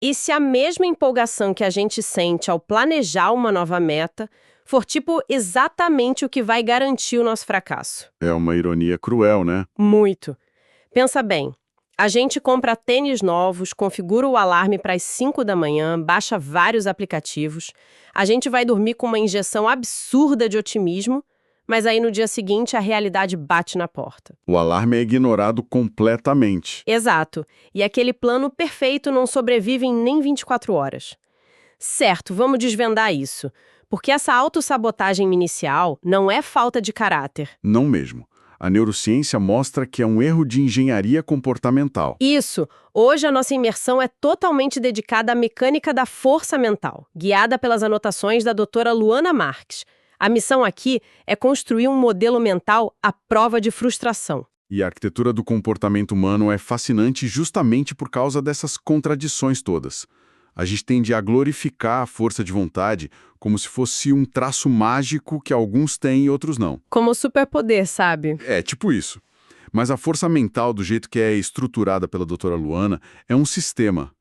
E se a mesma empolgação que a gente sente ao planejar uma nova meta for, tipo, exatamente o que vai garantir o nosso fracasso? É uma ironia cruel, né? Muito. Pensa bem, a gente compra tênis novos, configura o alarme para as 5 da manhã, baixa vários aplicativos, a gente vai dormir com uma injeção absurda de otimismo, mas aí no dia seguinte a realidade bate na porta. O alarme é ignorado completamente. Exato. E aquele plano perfeito não sobrevive em nem 24 horas. Certo, vamos desvendar isso. Porque essa autossabotagem inicial não é falta de caráter. Não mesmo. A neurociência mostra que é um erro de engenharia comportamental. Isso. Hoje a nossa imersão é totalmente dedicada à mecânica da força mental, guiada pelas anotações da doutora Luana Marques. A missão aqui é construir um modelo mental à prova de frustração. E a arquitetura do comportamento humano é fascinante justamente por causa dessas contradições todas. A gente tende a glorificar a força de vontade como se fosse um traço mágico que alguns têm e outros não. Como superpoder, sabe? É, tipo isso. Mas a força mental, do jeito que é estruturada pela doutora Luana, é um sistema.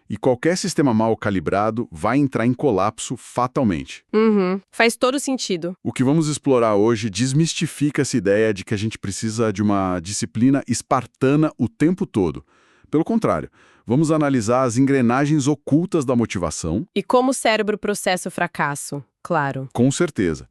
E qualquer sistema mal calibrado vai entrar em colapso fatalmente. Faz todo sentido. O que vamos explorar hoje desmistifica essa ideia de que a gente precisa de uma disciplina espartana o tempo todo. Pelo contrário, vamos analisar as engrenagens ocultas da motivação. E como o cérebro processa o fracasso, claro. Com certeza.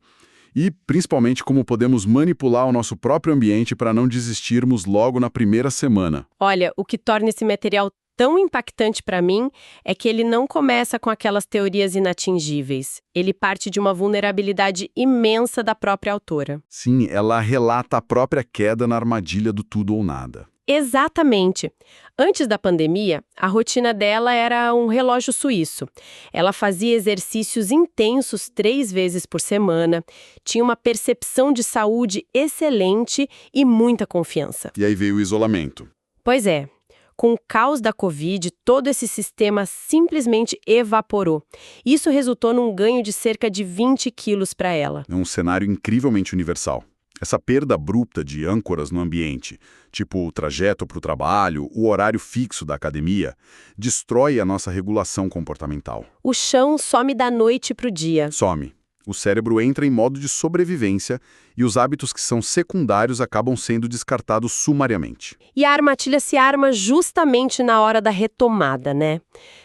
E, principalmente, como podemos manipular o nosso próprio ambiente para não desistirmos logo na primeira semana. Olha, o que torna esse material tão impactante para mim é que ele não começa com aquelas teorias inatingíveis. Ele parte de uma vulnerabilidade imensa da própria autora. Sim, ela relata a própria queda na armadilha do tudo ou nada. Exatamente. Antes da pandemia, a rotina dela era um relógio suíço. Ela fazia exercícios intensos 3 vezes por semana, tinha uma percepção de saúde excelente e muita confiança. E aí veio o isolamento. Pois é. Com o caos da Covid, todo esse sistema simplesmente evaporou. Isso resultou num ganho de cerca de 20 quilos para ela. É um cenário incrivelmente universal. Essa perda abrupta de âncoras no ambiente, tipo o trajeto para o trabalho, o horário fixo da academia, destrói a nossa regulação comportamental. O chão some da noite para o dia. Some. O cérebro entra em modo de sobrevivência e os hábitos que são secundários acabam sendo descartados sumariamente. E a armadilha se arma justamente na hora da retomada, né?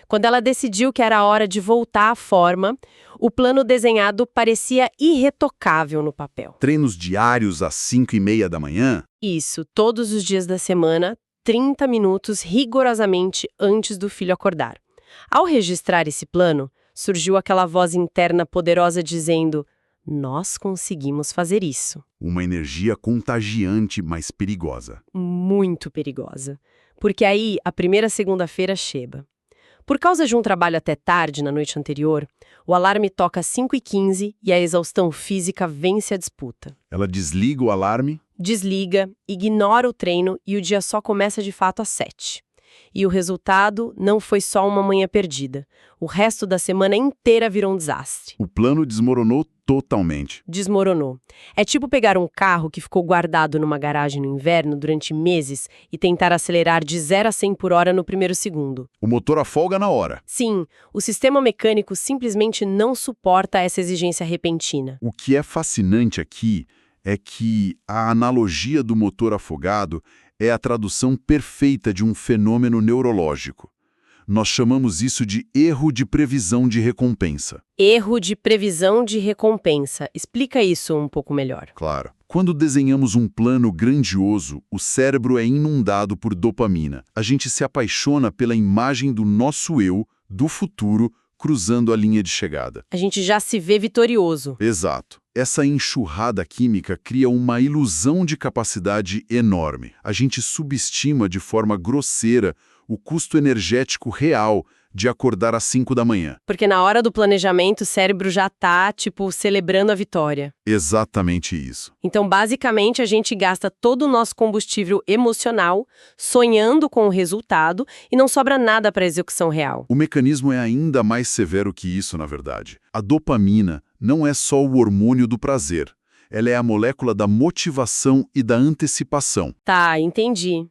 Quando ela decidiu que era a hora de voltar à forma, o plano desenhado parecia irretocável no papel. Treinos diários às 5:30 da manhã? Isso, todos os dias da semana, 30 minutos rigorosamente antes do filho acordar. Ao registrar esse plano, surgiu aquela voz interna poderosa dizendo: nós conseguimos fazer isso. Uma energia contagiante, mas perigosa. Muito perigosa. Porque aí, a primeira segunda-feira chega. Por causa de um trabalho até tarde na noite anterior, o alarme toca às 5h15 e a exaustão física vence a disputa. Ela desliga o alarme? Desliga, ignora o treino e o dia só começa de fato às 7. E o resultado não foi só uma manhã perdida. O resto da semana inteira virou um desastre. O plano desmoronou totalmente. Desmoronou. É tipo pegar um carro que ficou guardado numa garagem no inverno durante meses e tentar acelerar de 0 a 100 por hora no primeiro segundo. O motor afoga na hora. Sim, o sistema mecânico simplesmente não suporta essa exigência repentina. O que é fascinante aqui é que a analogia do motor afogado é a tradução perfeita de um fenômeno neurológico. Nós chamamos isso de erro de previsão de recompensa. Erro de previsão de recompensa. Explica isso um pouco melhor. Claro. Quando desenhamos um plano grandioso, o cérebro é inundado por dopamina. A gente se apaixona pela imagem do nosso eu, do futuro, cruzando a linha de chegada. A gente já se vê vitorioso. Exato. Essa enxurrada química cria uma ilusão de capacidade enorme. A gente subestima de forma grosseira o custo energético real de acordar às 5 da manhã. Porque na hora do planejamento o cérebro já tá, celebrando a vitória. Exatamente isso. Então, basicamente, a gente gasta todo o nosso combustível emocional sonhando com o resultado e não sobra nada para a execução real. O mecanismo é ainda mais severo que isso, na verdade. A dopamina não é só o hormônio do prazer. Ela é a molécula da motivação e da antecipação. Tá, entendi.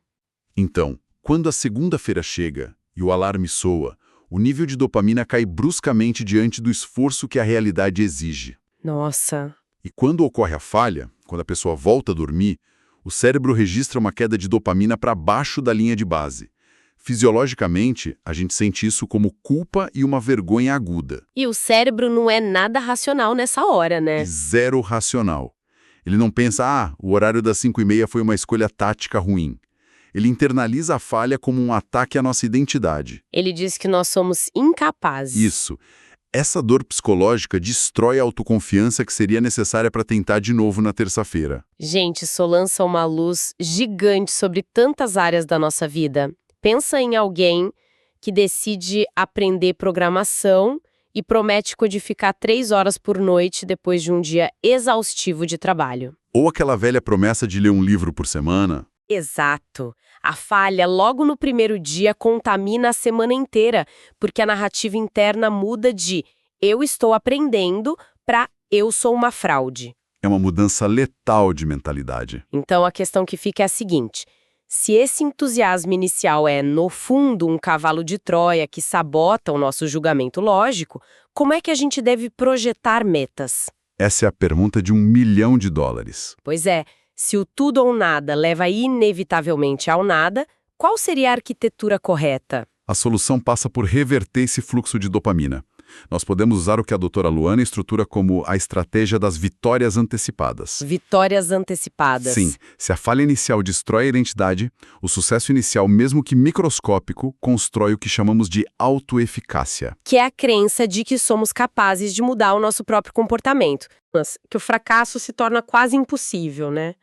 Então, quando a segunda-feira chega e o alarme soa, O nível de dopamina cai bruscamente diante do esforço que a realidade exige. Nossa. E quando ocorre a falha, quando a pessoa volta a dormir, o cérebro registra uma queda de dopamina para baixo da linha de base. Fisiologicamente, a gente sente isso como culpa e uma vergonha aguda. E o cérebro não é nada racional nessa hora, né? E zero racional. Ele não pensa, o horário das 5h30 foi uma escolha tática ruim. Ele internaliza a falha como um ataque à nossa identidade. Ele diz que nós somos incapazes. Isso. Essa dor psicológica destrói a autoconfiança que seria necessária para tentar de novo na terça-feira. Gente, isso lança uma luz gigante sobre tantas áreas da nossa vida. Pensa em alguém que decide aprender programação e promete codificar 3 horas por noite depois de um dia exaustivo de trabalho. Ou aquela velha promessa de ler um livro por semana. Exato. A falha logo no primeiro dia contamina a semana inteira, porque a narrativa interna muda de eu estou aprendendo para eu sou uma fraude. É uma mudança letal de mentalidade. Então a questão que fica é a seguinte: se esse entusiasmo inicial é, no fundo, um cavalo de Troia que sabota o nosso julgamento lógico, como é que a gente deve projetar metas? Essa é a pergunta de $1 milhão. Pois é, se o tudo ou nada leva inevitavelmente ao nada, qual seria a arquitetura correta? A solução passa por reverter esse fluxo de dopamina. Nós podemos usar o que a doutora Luana estrutura como a estratégia das vitórias antecipadas. Vitórias antecipadas. Sim, se a falha inicial destrói a identidade, o sucesso inicial, mesmo que microscópico, constrói o que chamamos de autoeficácia. Que é a crença de que somos capazes de mudar o nosso próprio comportamento. Mas que o fracasso se torna quase impossível, né?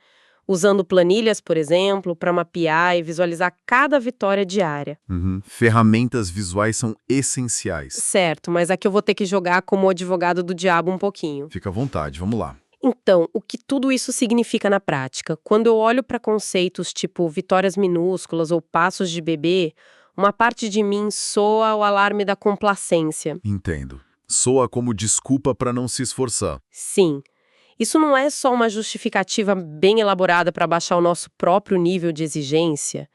Usando planilhas, por exemplo, para mapear e visualizar cada vitória diária. Ferramentas visuais são essenciais. Certo, mas aqui eu vou ter que jogar como o advogado do diabo um pouquinho. Fica à vontade, vamos lá. Então, o que tudo isso significa na prática? Quando eu olho para conceitos tipo vitórias minúsculas ou passos de bebê, uma parte de mim soa o alarme da complacência. Entendo. Soa como desculpa para não se esforçar. Sim. Isso não é só uma justificativa bem elaborada para baixar o nosso próprio nível de exigência.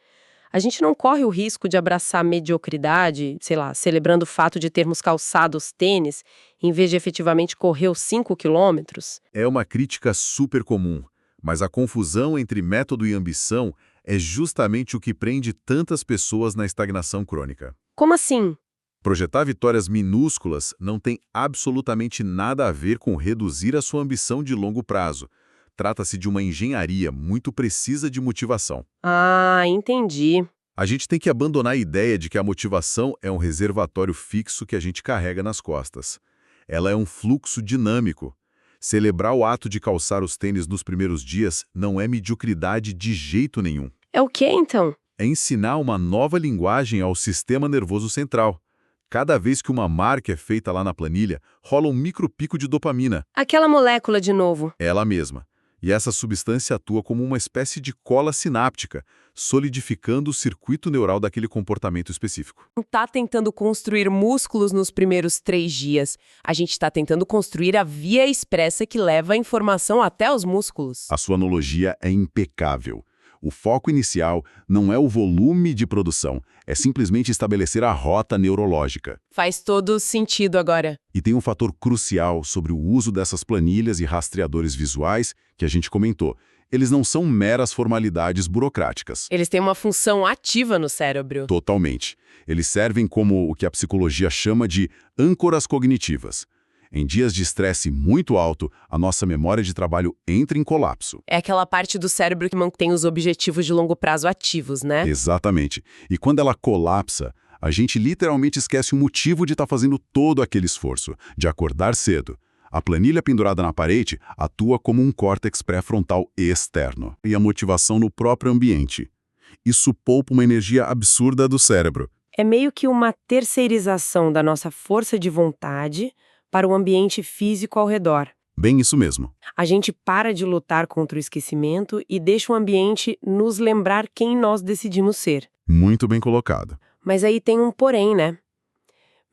A gente não corre o risco de abraçar a mediocridade, sei lá, celebrando o fato de termos calçado os tênis, em vez de efetivamente correr os 5 quilômetros? É uma crítica super comum, mas a confusão entre método e ambição é justamente o que prende tantas pessoas na estagnação crônica. Como assim? Projetar vitórias minúsculas não tem absolutamente nada a ver com reduzir a sua ambição de longo prazo. Trata-se de uma engenharia muito precisa de motivação. Ah, entendi. A gente tem que abandonar a ideia de que a motivação é um reservatório fixo que a gente carrega nas costas. Ela é um fluxo dinâmico. Celebrar o ato de calçar os tênis nos primeiros dias não é mediocridade de jeito nenhum. É o quê, então? É ensinar uma nova linguagem ao sistema nervoso central. Cada vez que uma marca é feita lá na planilha, rola um micropico de dopamina. Aquela molécula de novo. Ela mesma. E essa substância atua como uma espécie de cola sináptica, solidificando o circuito neural daquele comportamento específico. Não está tentando construir músculos nos primeiros 3 dias. A gente está tentando construir a via expressa que leva a informação até os músculos. A sua analogia é impecável. O foco inicial não é o volume de produção, é simplesmente estabelecer a rota neurológica. Faz todo sentido agora. E tem um fator crucial sobre o uso dessas planilhas e rastreadores visuais que a gente comentou. Eles não são meras formalidades burocráticas. Eles têm uma função ativa no cérebro. Totalmente. Eles servem como o que a psicologia chama de âncoras cognitivas. Em dias de estresse muito alto, a nossa memória de trabalho entra em colapso. É aquela parte do cérebro que mantém os objetivos de longo prazo ativos, né? Exatamente. E quando ela colapsa, a gente literalmente esquece o motivo de estar fazendo todo aquele esforço, de acordar cedo. A planilha pendurada na parede atua como um córtex pré-frontal externo e a motivação no próprio ambiente. Isso poupa uma energia absurda do cérebro. É meio que uma terceirização da nossa força de vontade para o ambiente físico ao redor. Bem isso mesmo. A gente para de lutar contra o esquecimento e deixa o ambiente nos lembrar quem nós decidimos ser. Muito bem colocado. Mas aí tem um porém, né?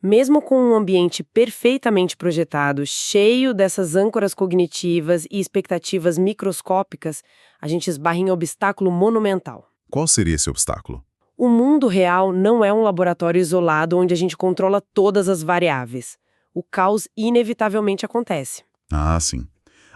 Mesmo com um ambiente perfeitamente projetado, cheio dessas âncoras cognitivas e expectativas microscópicas, a gente esbarra em um obstáculo monumental. Qual seria esse obstáculo? O mundo real não é um laboratório isolado onde a gente controla todas as variáveis. O caos inevitavelmente acontece. Ah, sim.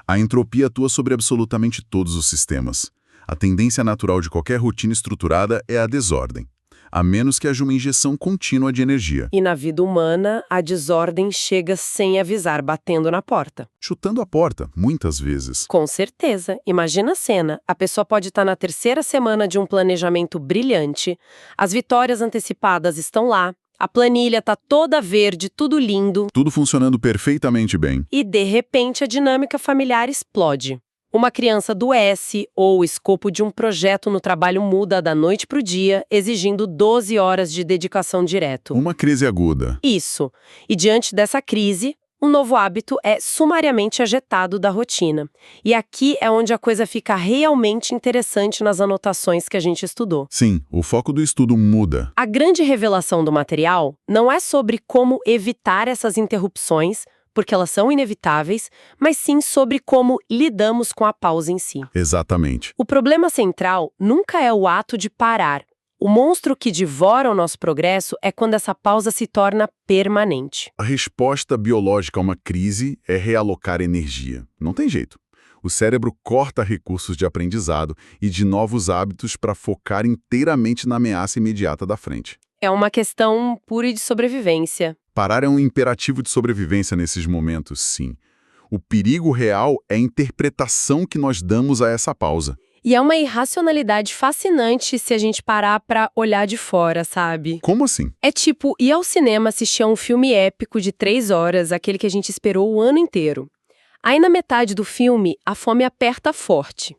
A entropia atua sobre absolutamente todos os sistemas. A tendência natural de qualquer rotina estruturada é a desordem, a menos que haja uma injeção contínua de energia. E na vida humana, a desordem chega sem avisar, batendo na porta. Chutando a porta, muitas vezes. Com certeza. Imagina a cena. A pessoa pode estar na terceira semana de um planejamento brilhante, as vitórias antecipadas estão lá, a planilha está toda verde, tudo lindo, Tudo funcionando perfeitamente bem. e de repente a dinâmica familiar explode. Uma criança adoece ou o escopo de um projeto no trabalho muda da noite para o dia, exigindo 12 horas de dedicação direto. Uma crise aguda. Isso. E diante dessa crise, um novo hábito é sumariamente ejetado da rotina. E aqui é onde a coisa fica realmente interessante nas anotações que a gente estudou. Sim, o foco do estudo muda. A grande revelação do material não é sobre como evitar essas interrupções, porque elas são inevitáveis, mas sim sobre como lidamos com a pausa em si. Exatamente. O problema central nunca é o ato de parar. O monstro que divora o nosso progresso é quando essa pausa se torna permanente. A resposta biológica a uma crise é realocar energia. Não tem jeito. O cérebro corta recursos de aprendizado e de novos hábitos para focar inteiramente na ameaça imediata da frente. É uma questão pura de sobrevivência. Parar é um imperativo de sobrevivência nesses momentos, sim. O perigo real é a interpretação que nós damos a essa pausa. E é uma irracionalidade fascinante se a gente parar pra olhar de fora, sabe? Como assim? É tipo ir ao cinema assistir a um filme épico de 3 horas, aquele que a gente esperou o ano inteiro. Aí na metade do filme, a fome aperta forte.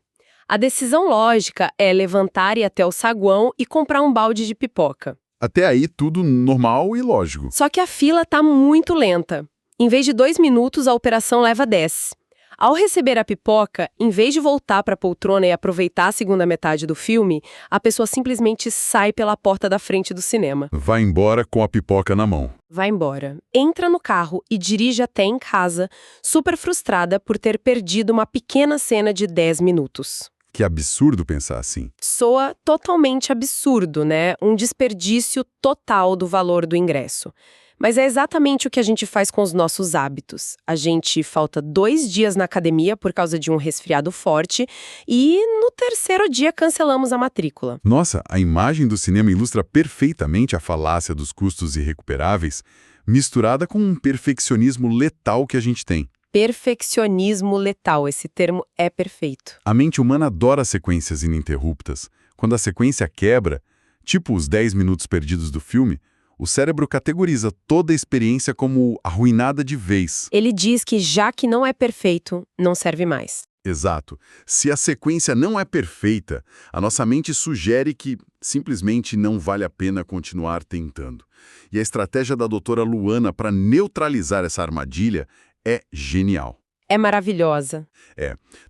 A decisão lógica é levantar e ir até o saguão e comprar um balde de pipoca. Até aí, tudo normal e lógico. Só que a fila tá muito lenta. Em vez de 2 minutos, a operação leva 10. Ao receber a pipoca, em vez de voltar para a poltrona e aproveitar a segunda metade do filme, a pessoa simplesmente sai pela porta da frente do cinema. Vai embora com a pipoca na mão. Vai embora. Entra no carro e dirige até em casa, super frustrada por ter perdido uma pequena cena de 10 minutos. Que absurdo pensar assim. Soa totalmente absurdo, né? Um desperdício total do valor do ingresso. Mas é exatamente o que a gente faz com os nossos hábitos. A gente falta 2 dias na academia por causa de um resfriado forte e no terceiro dia cancelamos a matrícula. Nossa, a imagem do cinema ilustra perfeitamente a falácia dos custos irrecuperáveis, misturada com um perfeccionismo letal que a gente tem. Perfeccionismo letal, esse termo é perfeito. A mente humana adora sequências ininterruptas. Quando a sequência quebra, tipo os 10 minutos perdidos do filme, o cérebro categoriza toda a experiência como arruinada de vez. Ele diz que já que não é perfeito, não serve mais. Exato. Se a sequência não é perfeita, a nossa mente sugere que simplesmente não vale a pena continuar tentando. E a estratégia da doutora Luana para neutralizar essa armadilha é genial. É maravilhosa.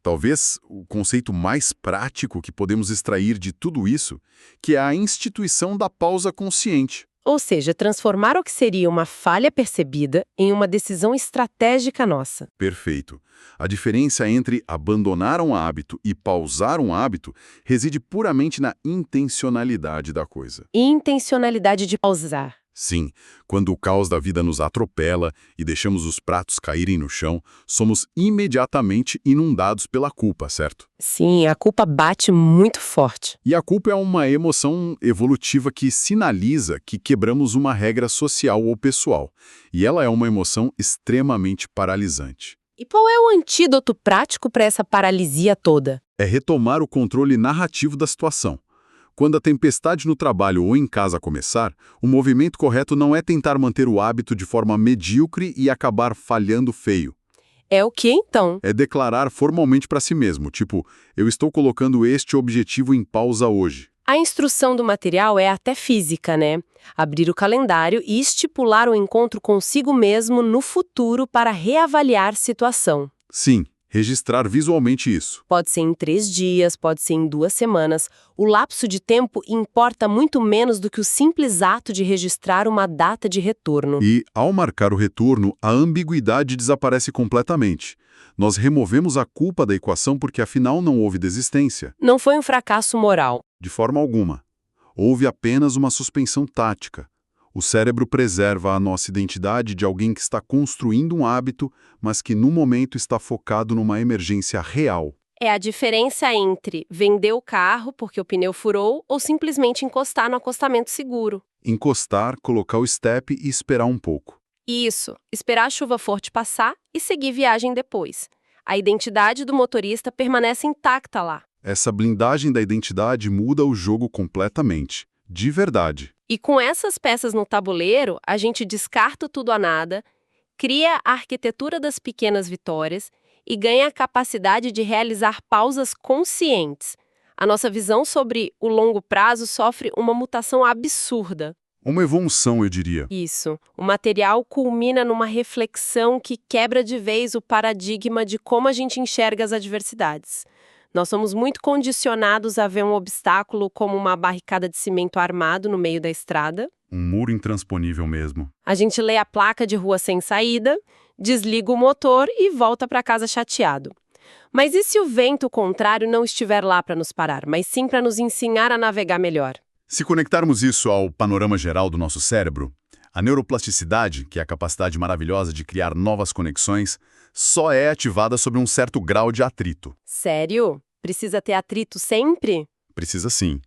Talvez o conceito mais prático que podemos extrair de tudo isso, que é a instituição da pausa consciente. Ou seja, transformar o que seria uma falha percebida em uma decisão estratégica nossa. Perfeito. A diferença entre abandonar um hábito e pausar um hábito reside puramente na intencionalidade da coisa. Intencionalidade de pausar. Sim, quando o caos da vida nos atropela e deixamos os pratos caírem no chão, somos imediatamente inundados pela culpa, certo? Sim, a culpa bate muito forte. E a culpa é uma emoção evolutiva que sinaliza que quebramos uma regra social ou pessoal. E ela é uma emoção extremamente paralisante. E qual é o antídoto prático para essa paralisia toda? É retomar o controle narrativo da situação. Quando a tempestade no trabalho ou em casa começar, o movimento correto não é tentar manter o hábito de forma medíocre e acabar falhando feio. É o que então? É declarar formalmente para si mesmo, tipo, eu estou colocando este objetivo em pausa hoje. A instrução do material é até física, né? Abrir o calendário e estipular o encontro consigo mesmo no futuro para reavaliar situação. Sim, registrar visualmente isso. Pode ser em 3 dias, pode ser em 2 semanas. O lapso de tempo importa muito menos do que o simples ato de registrar uma data de retorno. E, ao marcar o retorno, a ambiguidade desaparece completamente. Nós removemos a culpa da equação porque afinal não houve desistência. Não foi um fracasso moral. De forma alguma. Houve apenas uma suspensão tática. O cérebro preserva a nossa identidade de alguém que está construindo um hábito, mas que no momento está focado numa emergência real. É a diferença entre vender o carro porque o pneu furou ou simplesmente encostar no acostamento seguro. Encostar, colocar o step e esperar um pouco. Isso, esperar a chuva forte passar e seguir viagem depois. A identidade do motorista permanece intacta lá. Essa blindagem da identidade muda o jogo completamente. De verdade. E com essas peças no tabuleiro, a gente descarta tudo a nada, cria a arquitetura das pequenas vitórias e ganha a capacidade de realizar pausas conscientes. A nossa visão sobre o longo prazo sofre uma mutação absurda. Uma evolução, eu diria. Isso. O material culmina numa reflexão que quebra de vez o paradigma de como a gente enxerga as adversidades. Nós somos muito condicionados a ver um obstáculo como uma barricada de cimento armado no meio da estrada. Um muro intransponível mesmo. A gente lê a placa de rua sem saída, desliga o motor e volta para casa chateado. Mas e se o vento contrário não estiver lá para nos parar, mas sim para nos ensinar a navegar melhor? Se conectarmos isso ao panorama geral do nosso cérebro, a neuroplasticidade, que é a capacidade maravilhosa de criar novas conexões, só é ativada sobre um certo grau de atrito. Sério? Precisa ter atrito sempre? Precisa sim.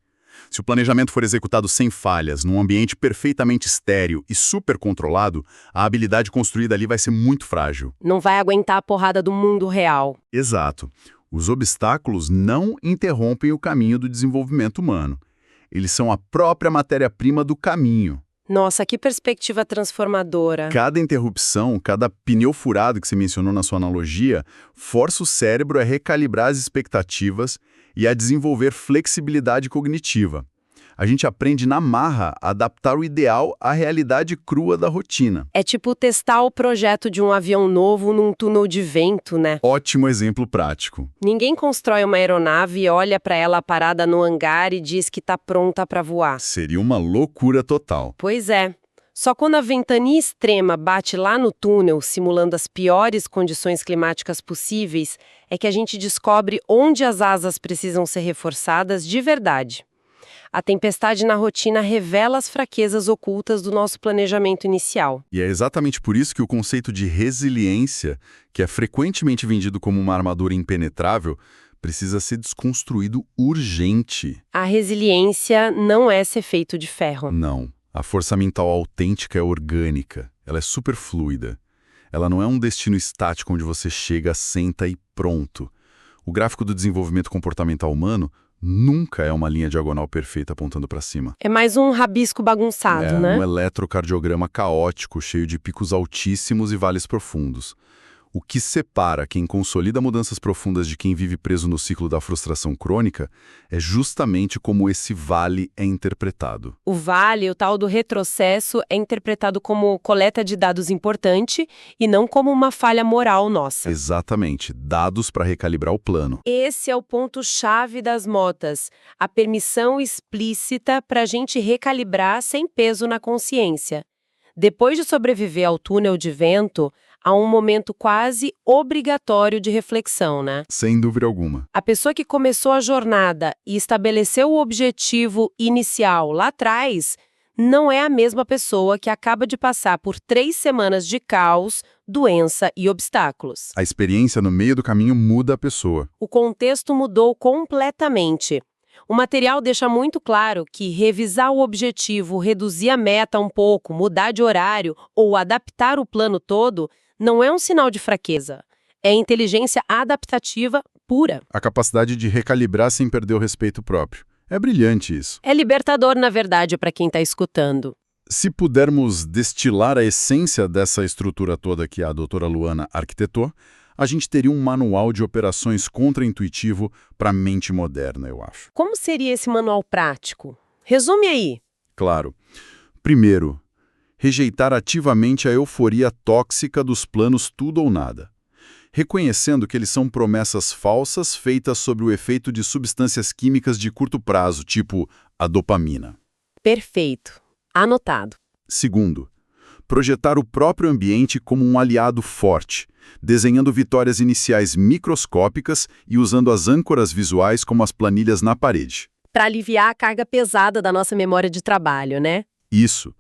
Se o planejamento for executado sem falhas, num ambiente perfeitamente estéril e super controlado, a habilidade construída ali vai ser muito frágil. Não vai aguentar a porrada do mundo real. Exato. Os obstáculos não interrompem o caminho do desenvolvimento humano. Eles são a própria matéria-prima do caminho. Nossa, que perspectiva transformadora. Cada interrupção, cada pneu furado que você mencionou na sua analogia, força o cérebro a recalibrar as expectativas e a desenvolver flexibilidade cognitiva. A gente aprende na marra a adaptar o ideal à realidade crua da rotina. É tipo testar o projeto de um avião novo num túnel de vento, né? Ótimo exemplo prático. Ninguém constrói uma aeronave e olha para ela parada no hangar e diz que tá pronta para voar. Seria uma loucura total. Pois é. Só quando a ventania extrema bate lá no túnel, simulando as piores condições climáticas possíveis, é que a gente descobre onde as asas precisam ser reforçadas de verdade. A tempestade na rotina revela as fraquezas ocultas do nosso planejamento inicial. E é exatamente por isso que o conceito de resiliência, que é frequentemente vendido como uma armadura impenetrável, precisa ser desconstruído urgente. A resiliência não é ser feito de ferro. Não. A força mental autêntica é orgânica. Ela é super fluida. Ela não é um destino estático onde você chega, senta e pronto. O gráfico do desenvolvimento comportamental humano nunca é uma linha diagonal perfeita apontando para cima. É mais um rabisco bagunçado, né? É um eletrocardiograma caótico, cheio de picos altíssimos e vales profundos. O que separa quem consolida mudanças profundas de quem vive preso no ciclo da frustração crônica é justamente como esse vale é interpretado. O vale, o tal do retrocesso, é interpretado como coleta de dados importante e não como uma falha moral nossa. Exatamente, dados para recalibrar o plano. Esse é o ponto-chave das motas, a permissão explícita para a gente recalibrar sem peso na consciência. Depois de sobreviver ao túnel de vento, há um momento quase obrigatório de reflexão, né? Sem dúvida alguma. A pessoa que começou a jornada e estabeleceu o objetivo inicial lá atrás não é a mesma pessoa que acaba de passar por 3 semanas de caos, doença e obstáculos. A experiência no meio do caminho muda a pessoa. O contexto mudou completamente. O material deixa muito claro que revisar o objetivo, reduzir a meta um pouco, mudar de horário ou adaptar o plano todo não é um sinal de fraqueza. É inteligência adaptativa pura. A capacidade de recalibrar sem perder o respeito próprio. É brilhante isso. É libertador, na verdade, para quem está escutando. Se pudermos destilar a essência dessa estrutura toda que a doutora Luana arquitetou, a gente teria um manual de operações contraintuitivo para a mente moderna, eu acho. Como seria esse manual prático? Resume aí. Claro. Primeiro, rejeitar ativamente a euforia tóxica dos planos tudo ou nada, reconhecendo que eles são promessas falsas feitas sob o efeito de substâncias químicas de curto prazo, tipo a dopamina. Perfeito. Anotado. Segundo, projetar o próprio ambiente como um aliado forte, desenhando vitórias iniciais microscópicas e usando as âncoras visuais como as planilhas na parede. para aliviar a carga pesada da nossa memória de trabalho, né? Isso.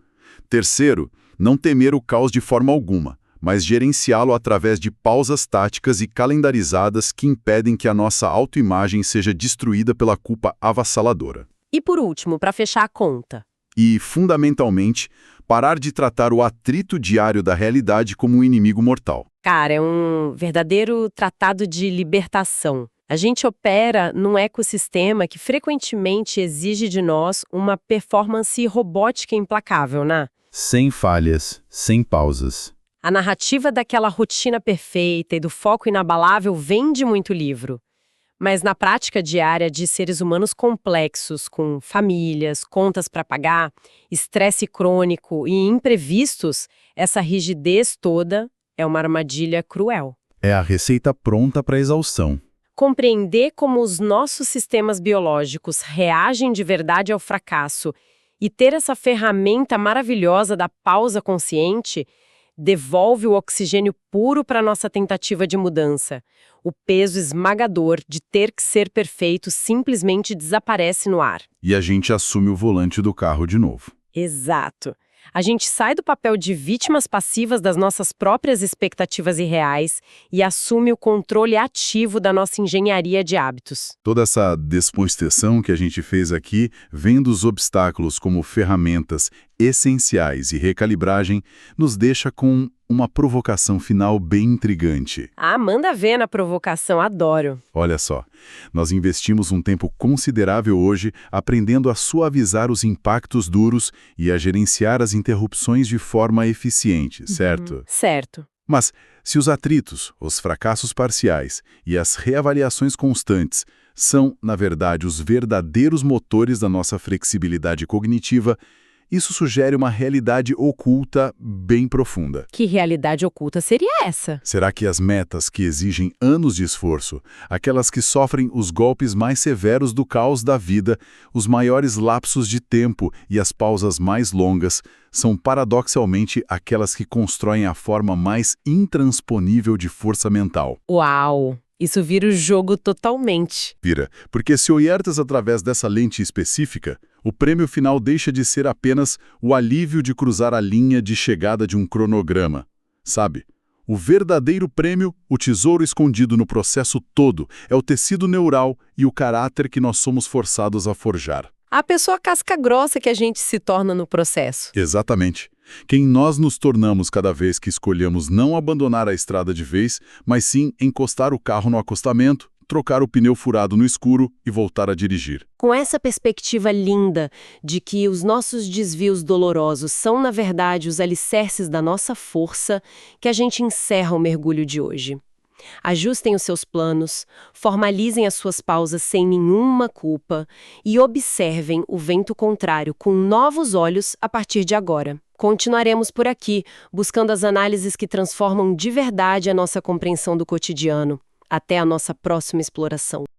Terceiro, não temer o caos de forma alguma, mas gerenciá-lo através de pausas táticas e calendarizadas que impedem que a nossa autoimagem seja destruída pela culpa avassaladora. E por último, para fechar a conta. E, fundamentalmente, parar de tratar o atrito diário da realidade como um inimigo mortal. Cara, é um verdadeiro tratado de libertação. A gente opera num ecossistema que frequentemente exige de nós uma performance robótica implacável, né? Sem falhas, sem pausas. A narrativa daquela rotina perfeita e do foco inabalável vende muito livro. Mas na prática diária de seres humanos complexos, com famílias, contas para pagar, estresse crônico e imprevistos, essa rigidez toda é uma armadilha cruel. É a receita pronta para a exaustão. Compreender como os nossos sistemas biológicos reagem de verdade ao fracasso e ter essa ferramenta maravilhosa da pausa consciente devolve o oxigênio puro para nossa tentativa de mudança. O peso esmagador de ter que ser perfeito simplesmente desaparece no ar. E a gente assume o volante do carro de novo. Exato. A gente sai do papel de vítimas passivas das nossas próprias expectativas irreais e assume o controle ativo da nossa engenharia de hábitos. Toda essa desconstrução que a gente fez aqui, vendo os obstáculos como ferramentas essenciais e recalibragem, nos deixa com uma provocação final bem intrigante. Ah, manda ver na provocação, adoro. Olha só, nós investimos um tempo considerável hoje aprendendo a suavizar os impactos duros e a gerenciar as interrupções de forma eficiente, certo? Certo. Mas, se os atritos, os fracassos parciais e as reavaliações constantes são, na verdade, os verdadeiros motores da nossa flexibilidade cognitiva, isso sugere uma realidade oculta bem profunda. Que realidade oculta seria essa? Será que as metas que exigem anos de esforço, aquelas que sofrem os golpes mais severos do caos da vida, os maiores lapsos de tempo e as pausas mais longas, são paradoxalmente aquelas que constroem a forma mais intransponível de força mental? Uau! Isso vira o jogo totalmente. Vira, porque se olharmos através dessa lente específica, o prêmio final deixa de ser apenas o alívio de cruzar a linha de chegada de um cronograma. Sabe? O verdadeiro prêmio, o tesouro escondido no processo todo, é o tecido neural e o caráter que nós somos forçados a forjar. A pessoa casca grossa que a gente se torna no processo. Exatamente. Quem nós nos tornamos cada vez que escolhemos não abandonar a estrada de vez, mas sim encostar o carro no acostamento, trocar o pneu furado no escuro e voltar a dirigir. Com essa perspectiva linda de que os nossos desvios dolorosos são, na verdade, os alicerces da nossa força, que a gente encerra o mergulho de hoje. Ajustem os seus planos, formalizem as suas pausas sem nenhuma culpa e observem o vento contrário com novos olhos a partir de agora. Continuaremos por aqui, buscando as análises que transformam de verdade a nossa compreensão do cotidiano. Até a nossa próxima exploração.